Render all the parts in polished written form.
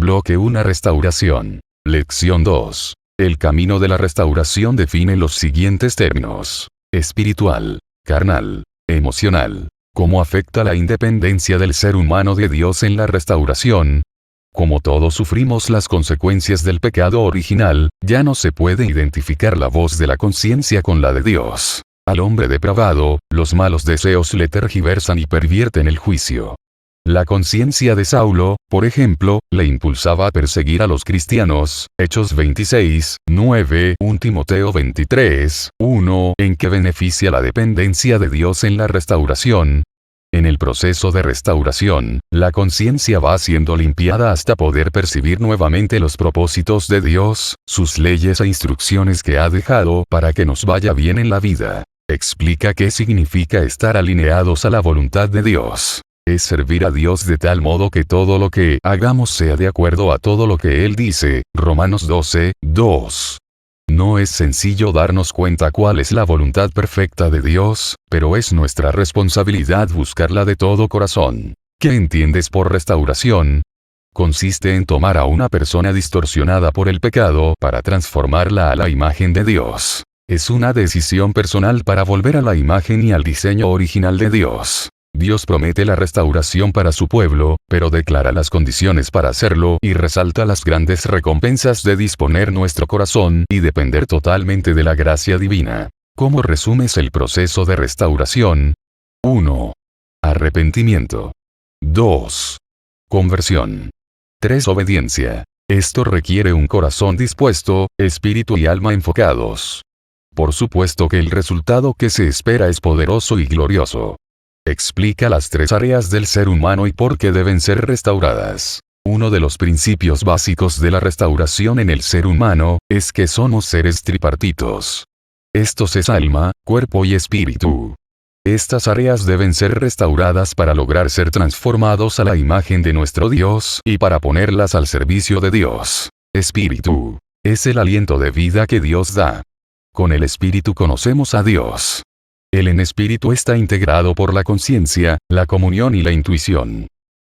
Bloque 1. Restauración. Lección 2. El camino de la restauración define los siguientes términos: espiritual, carnal, emocional. ¿Cómo afecta la independencia del ser humano de Dios en la restauración? Como todos sufrimos las consecuencias del pecado original, ya no se puede identificar la voz de la conciencia con la de Dios. Al hombre depravado, los malos deseos le tergiversan y pervierten el juicio. La conciencia de Saulo, por ejemplo, le impulsaba a perseguir a los cristianos, Hechos 26, 9, 1 Timoteo 23, 1, en que beneficia la dependencia de Dios en la restauración. En el proceso de restauración, la conciencia va siendo limpiada hasta poder percibir nuevamente los propósitos de Dios, sus leyes e instrucciones que ha dejado para que nos vaya bien en la vida. Explica qué significa estar alineados a la voluntad de Dios. Es servir a Dios de tal modo que todo lo que hagamos sea de acuerdo a todo lo que Él dice. Romanos 12, 2. No es sencillo darnos cuenta cuál es la voluntad perfecta de Dios, pero es nuestra responsabilidad buscarla de todo corazón. ¿Qué entiendes por restauración? Consiste en tomar a una persona distorsionada por el pecado para transformarla a la imagen de Dios. Es una decisión personal para volver a la imagen y al diseño original de Dios. Dios promete la restauración para su pueblo, pero declara las condiciones para hacerlo y resalta las grandes recompensas de disponer nuestro corazón y depender totalmente de la gracia divina. ¿Cómo resumes el proceso de restauración? 1. Arrepentimiento. 2. Conversión. 3. Obediencia. Esto requiere un corazón dispuesto, espíritu y alma enfocados. Por supuesto que el resultado que se espera es poderoso y glorioso. Explica las tres áreas del ser humano y por qué deben ser restauradas. Uno de los principios básicos de la restauración en el ser humano es que somos seres tripartitos. Estos es alma, cuerpo y espíritu. Estas áreas deben ser restauradas para lograr ser transformados a la imagen de nuestro Dios y para ponerlas al servicio de Dios. Espíritu es el aliento de vida que Dios da. Con el espíritu conocemos a Dios. Él en espíritu está integrado por la conciencia, la comunión y la intuición.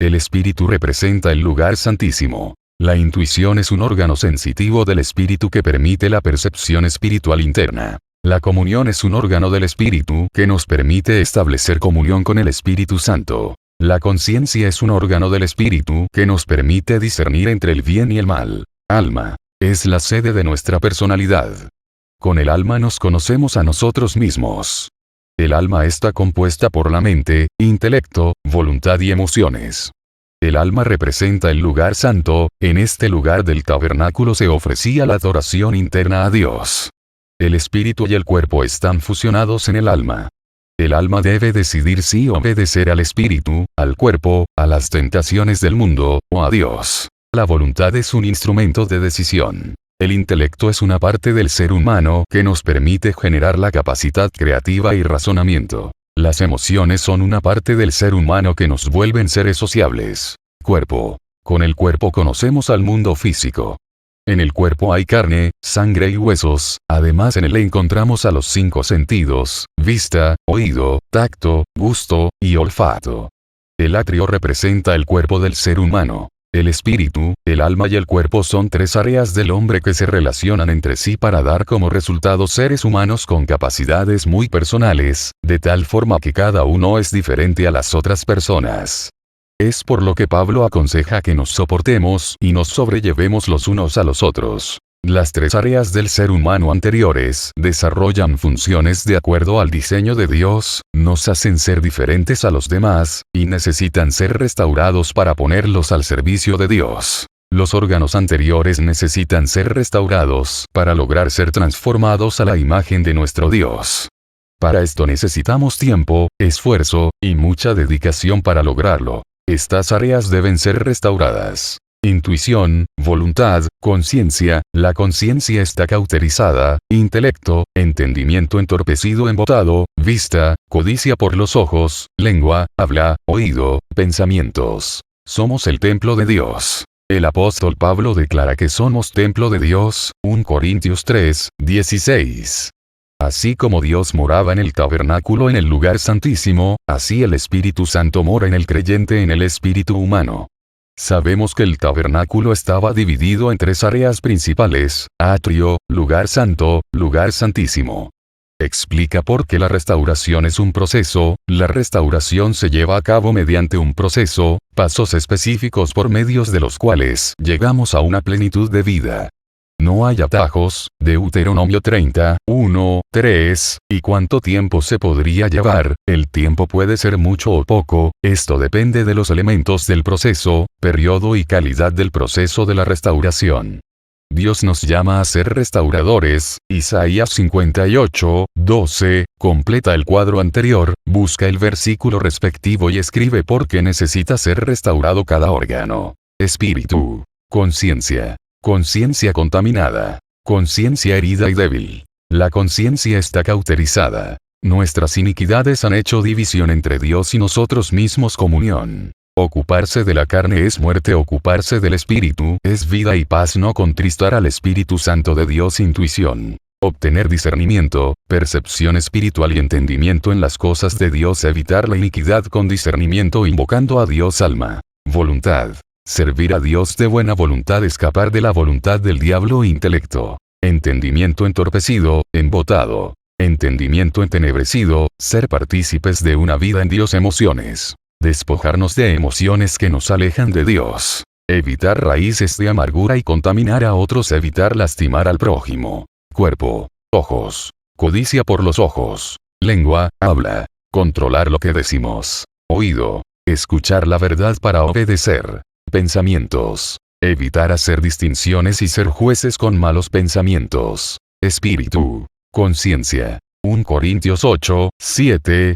El espíritu representa el lugar santísimo. La intuición es un órgano sensitivo del espíritu que permite la percepción espiritual interna. La comunión es un órgano del espíritu que nos permite establecer comunión con el Espíritu Santo. La conciencia es un órgano del espíritu que nos permite discernir entre el bien y el mal. Alma es la sede de nuestra personalidad. Con el alma nos conocemos a nosotros mismos. El alma está compuesta por la mente, intelecto, voluntad y emociones. El alma representa el lugar santo. En este lugar del tabernáculo se ofrecía la adoración interna a Dios. El espíritu y el cuerpo están fusionados en el alma. El alma debe decidir si obedecer al espíritu, al cuerpo, a las tentaciones del mundo, o a Dios. La voluntad es un instrumento de decisión. El intelecto es una parte del ser humano que nos permite generar la capacidad creativa y razonamiento. Las emociones son una parte del ser humano que nos vuelven seres sociables. Cuerpo. Con el cuerpo conocemos al mundo físico. En el cuerpo hay carne, sangre y huesos, además en él encontramos a los 5 sentidos: vista, oído, tacto, gusto y olfato. El atrio representa el cuerpo del ser humano. El espíritu, el alma y el cuerpo son 3 áreas del hombre que se relacionan entre sí para dar como resultado seres humanos con capacidades muy personales, de tal forma que cada uno es diferente a las otras personas. Es por lo que Pablo aconseja que nos soportemos y nos sobrellevemos los unos a los otros. Las 3 áreas del ser humano anteriores desarrollan funciones de acuerdo al diseño de Dios, nos hacen ser diferentes a los demás, y necesitan ser restaurados para ponerlos al servicio de Dios. Los órganos anteriores necesitan ser restaurados para lograr ser transformados a la imagen de nuestro Dios. Para esto necesitamos tiempo, esfuerzo, y mucha dedicación para lograrlo. Estas áreas deben ser restauradas. Intuición, voluntad, conciencia. La conciencia está cauterizada. Intelecto, entendimiento entorpecido, embotado. Vista, codicia por los ojos. Lengua, habla, oído, pensamientos. Somos el templo de Dios. El apóstol Pablo declara que somos templo de Dios, 1 Corintios 3, 16. Así como Dios moraba en el tabernáculo en el lugar santísimo, así el Espíritu Santo mora en el creyente en el espíritu humano. Sabemos que el tabernáculo estaba dividido en 3 áreas principales: atrio, lugar santo, lugar santísimo. Explica por qué la restauración es un proceso. La restauración se lleva a cabo mediante un proceso, pasos específicos por medios de los cuales llegamos a una plenitud de vida. No hay atajos. Deuteronomio 30:1-3. ¿Y cuánto tiempo se podría llevar? El tiempo puede ser mucho o poco, esto depende de los elementos del proceso, periodo y calidad del proceso de la restauración. Dios nos llama a ser restauradores. Isaías 58:12, completa el cuadro anterior, busca el versículo respectivo y escribe por qué necesita ser restaurado cada órgano: espíritu, conciencia, conciencia contaminada, conciencia herida y débil. La conciencia está cauterizada. Nuestras iniquidades han hecho división entre Dios y nosotros mismos, comunión. Ocuparse de la carne es muerte, ocuparse del espíritu es vida y paz. No contristar al Espíritu Santo de Dios. Intuición. Obtener discernimiento, percepción espiritual y entendimiento en las cosas de Dios. Evitar la iniquidad con discernimiento invocando a Dios. Alma. Voluntad. Servir a Dios de buena voluntad. Escapar de la voluntad del diablo. Intelecto. Entendimiento entorpecido, embotado. Entendimiento entenebrecido, ser partícipes de una vida en Dios. Emociones. Despojarnos de emociones que nos alejan de Dios. Evitar raíces de amargura y contaminar a otros. Evitar lastimar al prójimo. Cuerpo. Ojos. Codicia por los ojos. Lengua, habla. Controlar lo que decimos. Oído. Escuchar la verdad para obedecer. Pensamientos. Evitar hacer distinciones y ser jueces con malos pensamientos. Espíritu. Conciencia. 1 Corintios 8:7.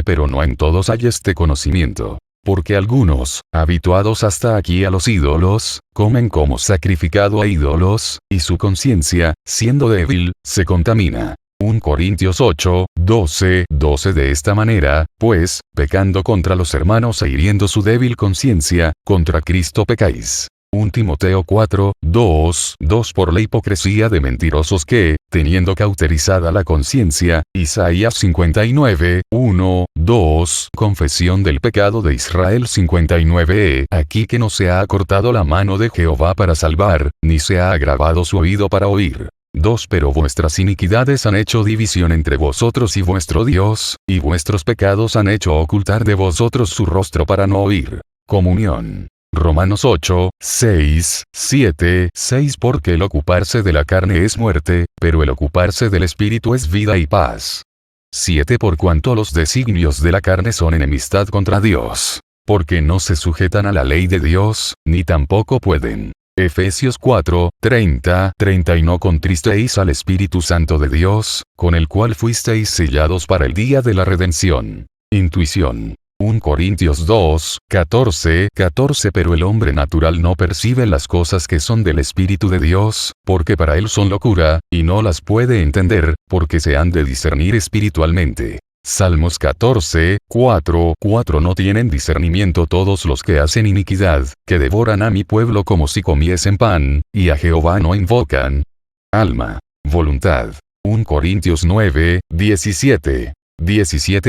Pero no en todos hay este conocimiento. Porque algunos, habituados hasta aquí a los ídolos, comen como sacrificado a ídolos, y su conciencia, siendo débil, se contamina. 1 Corintios 8:12. De esta manera, pues, pecando contra los hermanos e hiriendo su débil conciencia, contra Cristo pecáis. 1 Timoteo 4:2. Por la hipocresía de mentirosos que, teniendo cauterizada la conciencia. Isaías 59:1-2. Confesión del pecado de Israel 59. Aquí que no se ha acortado la mano de Jehová para salvar, ni se ha agravado su oído para oír. 2 Pero vuestras iniquidades han hecho división entre vosotros y vuestro Dios, y vuestros pecados han hecho ocultar de vosotros su rostro para no oír. Comunión. Romanos 8:6-7. Porque el ocuparse de la carne es muerte, pero el ocuparse del espíritu es vida y paz. 7 Por cuanto los designios de la carne son enemistad contra Dios, porque no se sujetan a la ley de Dios, ni tampoco pueden. Efesios 4:30. Y no contristéis al Espíritu Santo de Dios, con el cual fuisteis sellados para el día de la redención. Intuición. 1 Corintios 2:14. Pero el hombre natural no percibe las cosas que son del Espíritu de Dios, porque para él son locura, y no las puede entender, porque se han de discernir espiritualmente. Salmos 14:4. No tienen discernimiento todos los que hacen iniquidad, que devoran a mi pueblo como si comiesen pan, y a Jehová no invocan. Alma. Voluntad. 1 Corintios 9:17.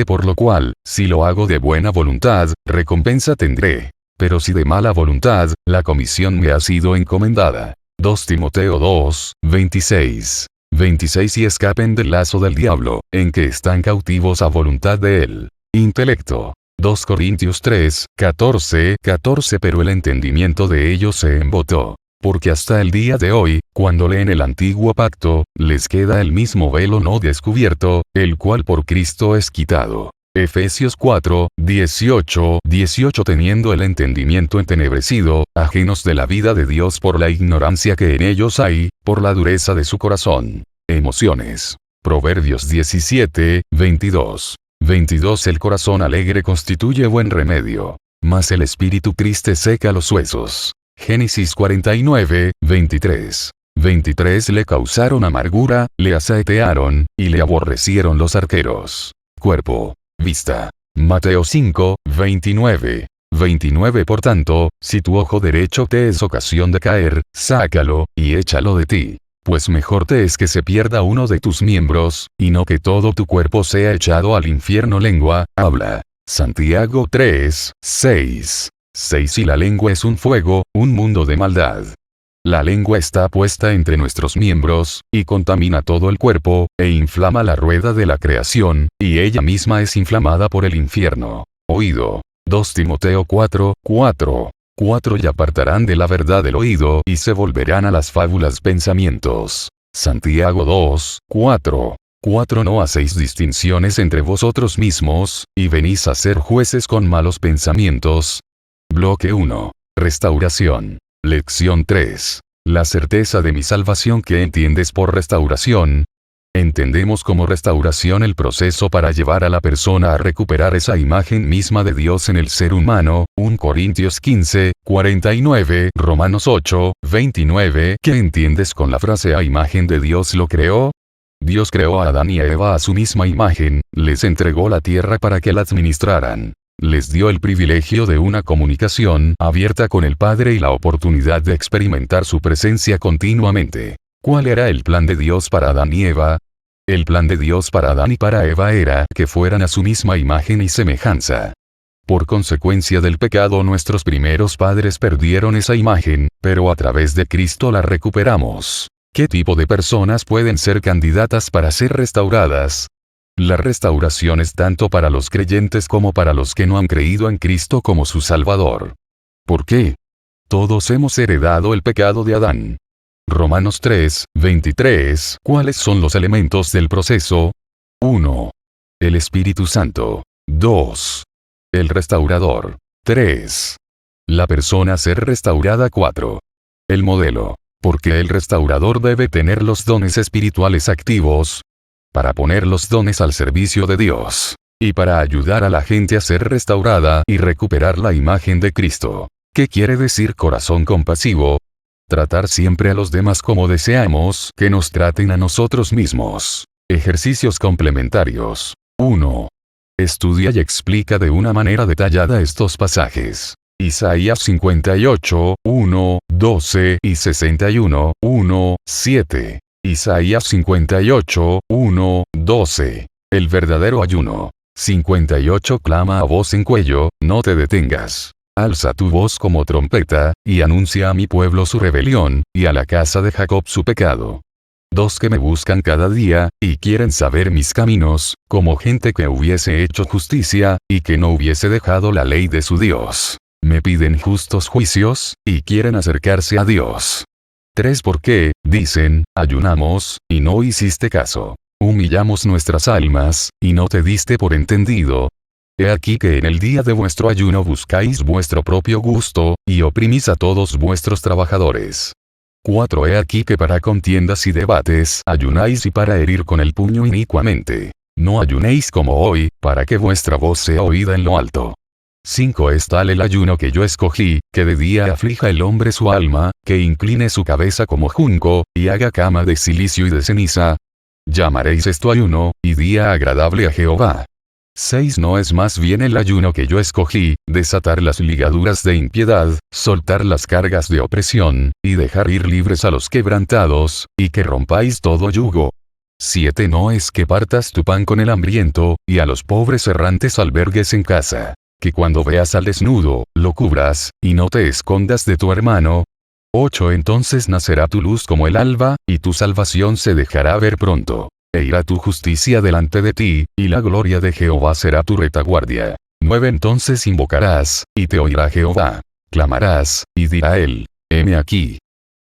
Por lo cual, si lo hago de buena voluntad, recompensa tendré. Pero si de mala voluntad, la comisión me ha sido encomendada. 2 Timoteo 2:26. Y escapen del lazo del diablo, en que están cautivos a voluntad de él. Intelecto. 2 Corintios 3:14. Pero el entendimiento de ellos se embotó. Porque hasta el día de hoy, cuando leen el antiguo pacto, les queda el mismo velo no descubierto, el cual por Cristo es quitado. Efesios 4:18. Teniendo el entendimiento entenebrecido, ajenos de la vida de Dios por la ignorancia que en ellos hay, por la dureza de su corazón. Emociones. Proverbios 17:22. El corazón alegre constituye buen remedio, mas el espíritu triste seca los huesos. Génesis 49:23. Le causaron amargura, le asaetearon, y le aborrecieron los arqueros. Cuerpo. Vista. Mateo 5:29. Por tanto, si tu ojo derecho te es ocasión de caer, sácalo, y échalo de ti. Pues mejor te es que se pierda uno de tus miembros, y no que todo tu cuerpo sea echado al infierno. Lengua, habla. Santiago 3:6. 6. Y la lengua es un fuego, un mundo de maldad. La lengua está puesta entre nuestros miembros, y contamina todo el cuerpo, e inflama la rueda de la creación, y ella misma es inflamada por el infierno. Oído. 2 Timoteo 4, 4. 4. Y apartarán de la verdad el oído, y se volverán a las fábulas pensamientos. Santiago 2, 4. 4. No hacéis distinciones entre vosotros mismos, y venís a ser jueces con malos pensamientos. Bloque 1. Restauración. Lección 3. La certeza de mi salvación. ¿Qué entiendes por restauración? Entendemos como restauración el proceso para llevar a la persona a recuperar esa imagen misma de Dios en el ser humano, 1 Corintios 15, 49, Romanos 8, 29. ¿Qué entiendes con la frase a imagen de Dios lo creó? Dios creó a Adán y a Eva a su misma imagen, les entregó la tierra para que la administraran. Les dio el privilegio de una comunicación abierta con el Padre y la oportunidad de experimentar su presencia continuamente. ¿Cuál era el plan de Dios para Adán y Eva? El plan de Dios para Adán y para Eva era que fueran a su misma imagen y semejanza. Por consecuencia del pecado nuestros primeros padres perdieron esa imagen, pero a través de Cristo la recuperamos. ¿Qué tipo de personas pueden ser candidatas para ser restauradas? La restauración es tanto para los creyentes como para los que no han creído en Cristo como su Salvador. ¿Por qué? Todos hemos heredado el pecado de Adán. Romanos 3, 23. ¿Cuáles son los elementos del proceso? 1. El Espíritu Santo. 2. El restaurador. 3. La persona a ser restaurada. 4. El modelo. Porque el restaurador debe tener los dones espirituales activos para poner los dones al servicio de Dios, y para ayudar a la gente a ser restaurada y recuperar la imagen de Cristo. ¿Qué quiere decir corazón compasivo? Tratar siempre a los demás como deseamos que nos traten a nosotros mismos. Ejercicios complementarios. 1. Estudia y explica de una manera detallada estos pasajes. Isaías 58, 1, 12 y 61, 1, 7. Isaías 58, 1, 12. El verdadero ayuno. 58. Clama a voz en cuello, no te detengas. Alza tu voz como trompeta, y anuncia a mi pueblo su rebelión, y a la casa de Jacob su pecado. 2. Que me buscan cada día, y quieren saber mis caminos, como gente que hubiese hecho justicia, y que no hubiese dejado la ley de su Dios. Me piden justos juicios, y quieren acercarse a Dios. 3. ¿Por qué, dicen, ayunamos, y no hiciste caso? Humillamos nuestras almas, y no te diste por entendido. He aquí que en el día de vuestro ayuno buscáis vuestro propio gusto, y oprimís a todos vuestros trabajadores. 4. He aquí que para contiendas y debates ayunáis y para herir con el puño inicuamente. No ayunéis como hoy, para que vuestra voz sea oída en lo alto. 5. Es tal el ayuno que yo escogí, que de día aflija el hombre su alma, que incline su cabeza como junco, y haga cama de cilicio y de ceniza. Llamaréis esto ayuno, y día agradable a Jehová. 6. No es más bien el ayuno que yo escogí, desatar las ligaduras de impiedad, soltar las cargas de opresión, y dejar ir libres a los quebrantados, y que rompáis todo yugo. 7. No es que partas tu pan con el hambriento, y a los pobres errantes albergues en casa. Que cuando veas al desnudo, lo cubras, y no te escondas de tu hermano. 8. Entonces nacerá tu luz como el alba, y tu salvación se dejará ver pronto. E irá tu justicia delante de ti, y la gloria de Jehová será tu retaguardia. 9. Entonces invocarás, y te oirá Jehová. Clamarás, y dirá él, heme aquí.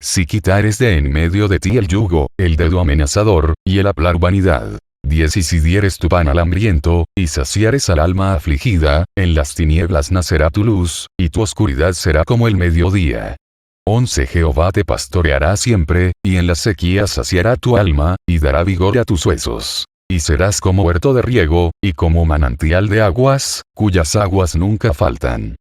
Si quitares de en medio de ti el yugo, el dedo amenazador, y el hablar vanidad. 10. Y si dieres tu pan al hambriento, y saciares al alma afligida, en las tinieblas nacerá tu luz, y tu oscuridad será como el mediodía. 11. Jehová te pastoreará siempre, y en la sequía saciará tu alma, y dará vigor a tus huesos. Y serás como huerto de riego, y como manantial de aguas, cuyas aguas nunca faltan.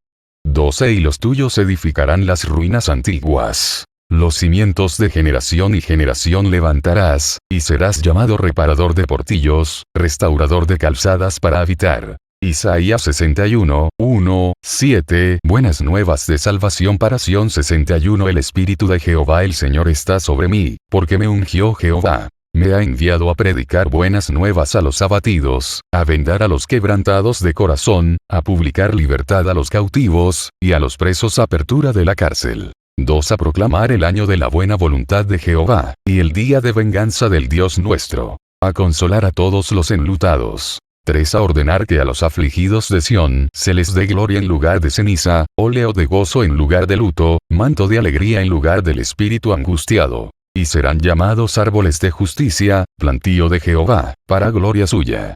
12. Y los tuyos edificarán las ruinas antiguas. Los cimientos de generación y generación levantarás, y serás llamado reparador de portillos, restaurador de calzadas para habitar. Isaías 61, 1, 7. Buenas nuevas de salvación para Sión. 61. El Espíritu de Jehová el Señor está sobre mí, porque me ungió Jehová. Me ha enviado a predicar buenas nuevas a los abatidos, a vendar a los quebrantados de corazón, a publicar libertad a los cautivos, y a los presos apertura de la cárcel. 2. A proclamar el año de la buena voluntad de Jehová, y el día de venganza del Dios nuestro. A consolar a todos los enlutados. 3. A ordenar que a los afligidos de Sión se les dé gloria en lugar de ceniza, óleo de gozo en lugar de luto, manto de alegría en lugar del espíritu angustiado. Y serán llamados árboles de justicia, plantío de Jehová, para gloria suya.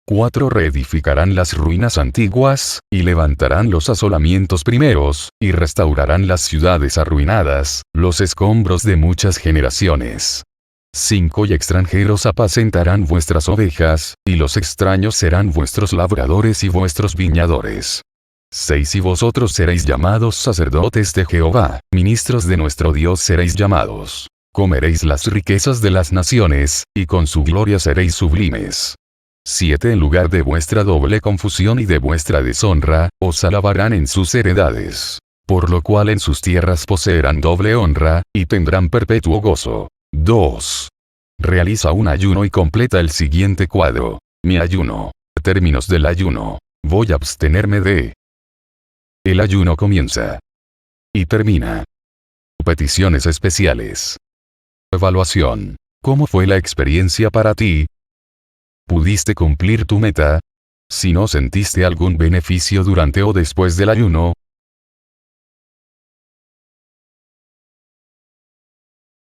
4. Reedificarán las ruinas antiguas, y levantarán los asolamientos primeros, y restaurarán las ciudades arruinadas, los escombros de muchas generaciones. 5. Y extranjeros apacentarán vuestras ovejas, y los extraños serán vuestros labradores y vuestros viñadores. 6. Y vosotros seréis llamados sacerdotes de Jehová, ministros de nuestro Dios seréis llamados. Comeréis las riquezas de las naciones, y con su gloria seréis sublimes. 7. En lugar de vuestra doble confusión y de vuestra deshonra, os alabarán en sus heredades. Por lo cual en sus tierras poseerán doble honra, y tendrán perpetuo gozo. 2. Realiza un ayuno y completa el siguiente cuadro. Mi ayuno. Términos del ayuno. Voy a abstenerme de. El ayuno comienza. Y termina. Peticiones especiales. Evaluación. ¿Cómo fue la experiencia para ti? ¿Pudiste cumplir tu meta? Si no sentiste algún beneficio durante o después del ayuno,